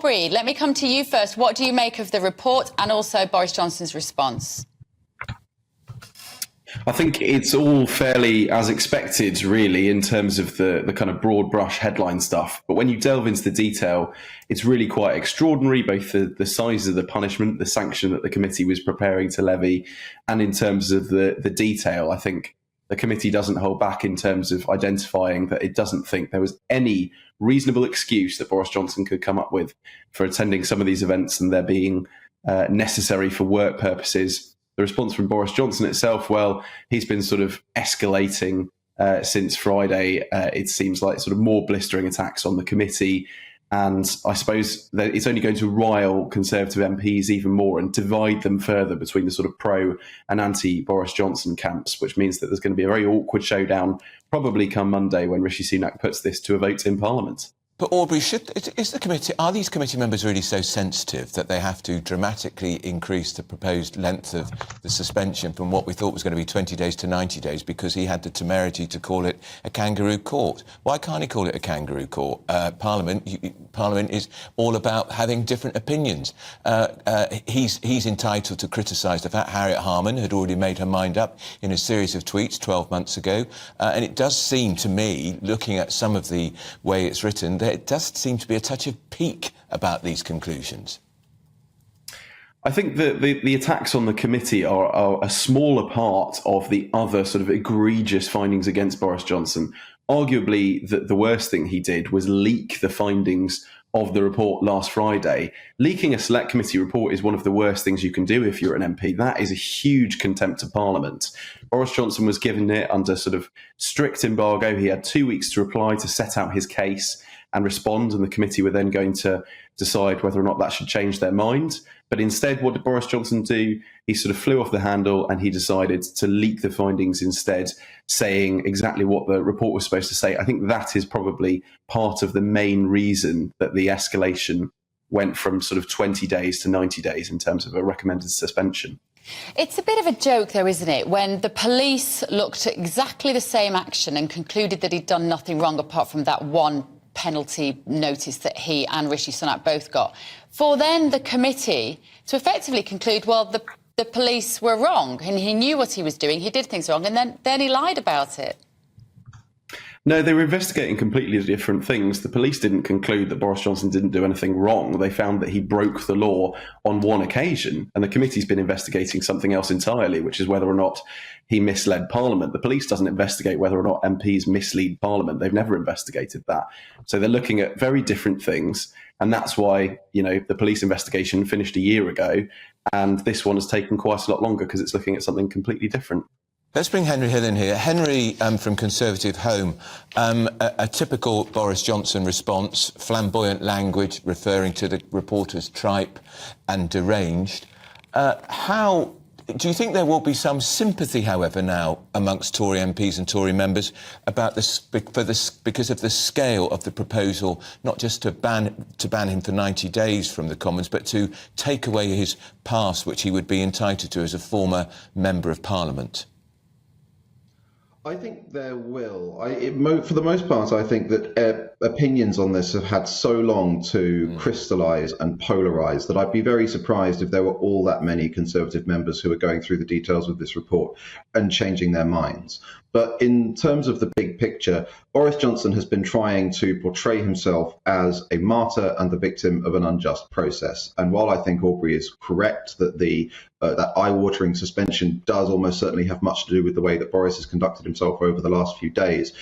Aubrey, let me come to you first. What do you make of the report and also Boris Johnson's response? I think it's all fairly as expected, really, in terms of the kind of broad brush headline stuff. But when you delve into the detail, it's really quite extraordinary, both the size of the punishment, the sanction that the committee was preparing to levy, and in terms of the detail. I think the committee doesn't hold back in terms of identifying that it doesn't think there was any reasonable excuse that Boris Johnson could come up with for attending some of these events and there being necessary for work purposes. The response from Boris Johnson itself, well, he's been sort of escalating since Friday. It seems like sort of more blistering attacks on the committee. And I suppose that it's only going to rile Conservative MPs even more and divide them further between the sort of pro and anti-Boris Johnson camps, which means that there's going to be a very awkward showdown probably come Monday when Rishi Sunak puts this to a vote in Parliament. But Aubrey, are these committee members really so sensitive that they have to dramatically increase the proposed length of the suspension from what we thought was going to be 20 days to 90 days because he had the temerity to call it a kangaroo court? Why can't he call it a kangaroo court? Parliament is all about having different opinions. He's entitled to criticise the fact Harriet Harman had already made her mind up in a series of tweets 12 months ago. And it does seem to me, looking at some of the way it's written, it does seem to be a touch of pique about these conclusions. I think that the attacks on the committee are a smaller part of the other sort of egregious findings against Boris Johnson. Arguably, the worst thing he did was leak the findings of the report last Friday. Leaking a select committee report is one of the worst things you can do if you're an MP. That is a huge contempt of Parliament. Boris Johnson was given it under sort of strict embargo. He had 2 weeks to reply to set out his case and respond, and the committee were then going to decide whether or not that should change their mind. But instead, what did Boris Johnson do? He sort of flew off the handle and he decided to leak the findings instead, saying exactly what the report was supposed to say. I think that is probably part of the main reason that the escalation went from sort of 20 days to 90 days in terms of a recommended suspension. It's a bit of a joke, though, isn't it, when the police looked at exactly the same action and concluded that he'd done nothing wrong apart from that one penalty notice that he and Rishi Sunak both got, for then the committee to effectively conclude, well, the police were wrong and he knew what he was doing, he did things wrong, and then he lied about it. No, they were investigating completely different things. The police didn't conclude that Boris Johnson didn't do anything wrong. They found that he broke the law on one occasion, and the committee's been investigating something else entirely, which is whether or not he misled Parliament. The police doesn't investigate whether or not MPs mislead Parliament. They've never investigated that. So they're looking at very different things, and that's why, you know, the police investigation finished a year ago, and this one has taken quite a lot longer because it's looking at something completely different. Let's bring Henry Hill in here. Henry, from Conservative Home, a typical Boris Johnson response, flamboyant language referring to the reporter's tripe and deranged. How do you think there will be some sympathy, however, now amongst Tory MPs and Tory members about this, because of the scale of the proposal, not just to ban him for 90 days from the Commons, but to take away his pass, which he would be entitled to as a former Member of Parliament? I think there will. For the most part, I think that opinions on this have had so long to crystallise and polarise that I'd be very surprised if there were all that many Conservative members who are going through the details of this report and changing their minds. But in terms of the big picture, Boris Johnson has been trying to portray himself as a martyr and the victim of an unjust process. And while I think Aubrey is correct that that eye-watering suspension does almost certainly have much to do with the way that Boris has conducted himself over the last few days,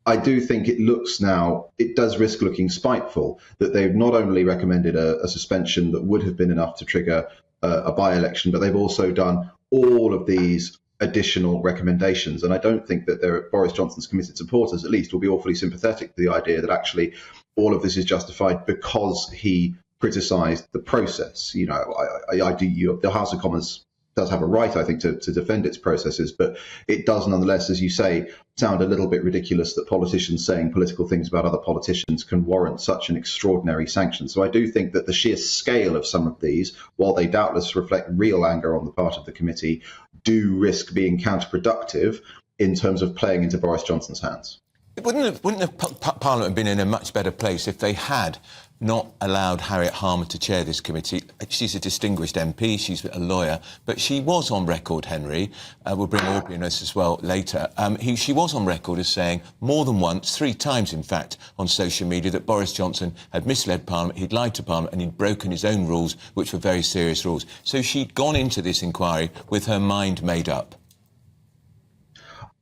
I do think it does risk looking spiteful that they've not only recommended a suspension that would have been enough to trigger a by-election, but they've also done all of these additional recommendations. And I don't think that Boris Johnson's committed supporters, at least, will be awfully sympathetic to the idea that actually all of this is justified because he criticised the process. You know, the House of Commons does have a right, I think, to defend its processes, but it does nonetheless, as you say, sound a little bit ridiculous that politicians saying political things about other politicians can warrant such an extraordinary sanction. So I do think that the sheer scale of some of these, while they doubtless reflect real anger on the part of the committee, do risk being counterproductive in terms of playing into Boris Johnson's hands. Wouldn't Parliament have been in a much better place if they had not allowed Harriet Harman to chair this committee. She's a distinguished MP, she's a lawyer, but she was on record, Henry, we'll bring Aubrey in as well later, she was on record as saying more than once, 3 times in fact, on social media that Boris Johnson had misled Parliament, he'd lied to Parliament and he'd broken his own rules, which were very serious rules. So she'd gone into this inquiry with her mind made up.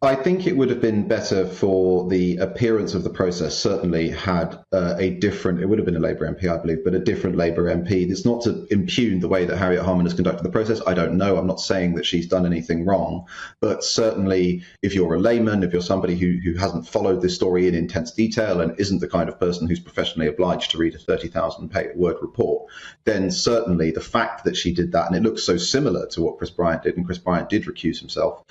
I think it would have been better for the appearance of the process, certainly had it would have been a Labour MP, I believe, but a different Labour MP. It's not to impugn the way that Harriet Harman has conducted the process. I don't know. I'm not saying that she's done anything wrong. But certainly, if you're a layman, if you're somebody who hasn't followed this story in intense detail and isn't the kind of person who's professionally obliged to read a 30,000-word report, then certainly the fact that she did that, and it looks so similar to what Chris Bryant did, and Chris Bryant did recuse himself,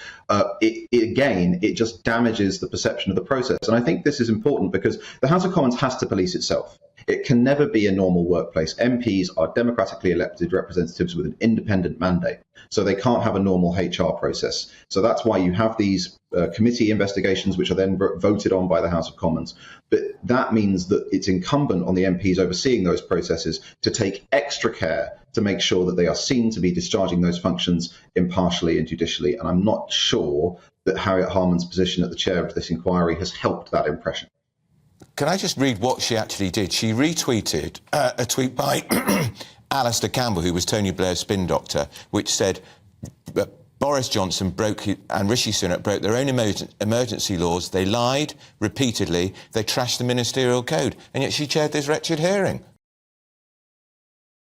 it just damages the perception of the process. And I think this is important because the House of Commons has to police itself. It can never be a normal workplace. MPs are democratically elected representatives with an independent mandate, so they can't have a normal HR process. So that's why you have these committee investigations, which are then voted on by the House of Commons. But that means that it's incumbent on the MPs overseeing those processes to take extra care to make sure that they are seen to be discharging those functions impartially and judicially. And I'm not sure that Harriet Harman's position at the chair of this inquiry has helped that impression. Can I just read what she actually did? She retweeted a tweet by Alistair Campbell, who was Tony Blair's spin doctor, which said Boris Johnson and Rishi Sunak broke their own emergency laws. They lied repeatedly. They trashed the ministerial code. And yet she chaired this wretched hearing.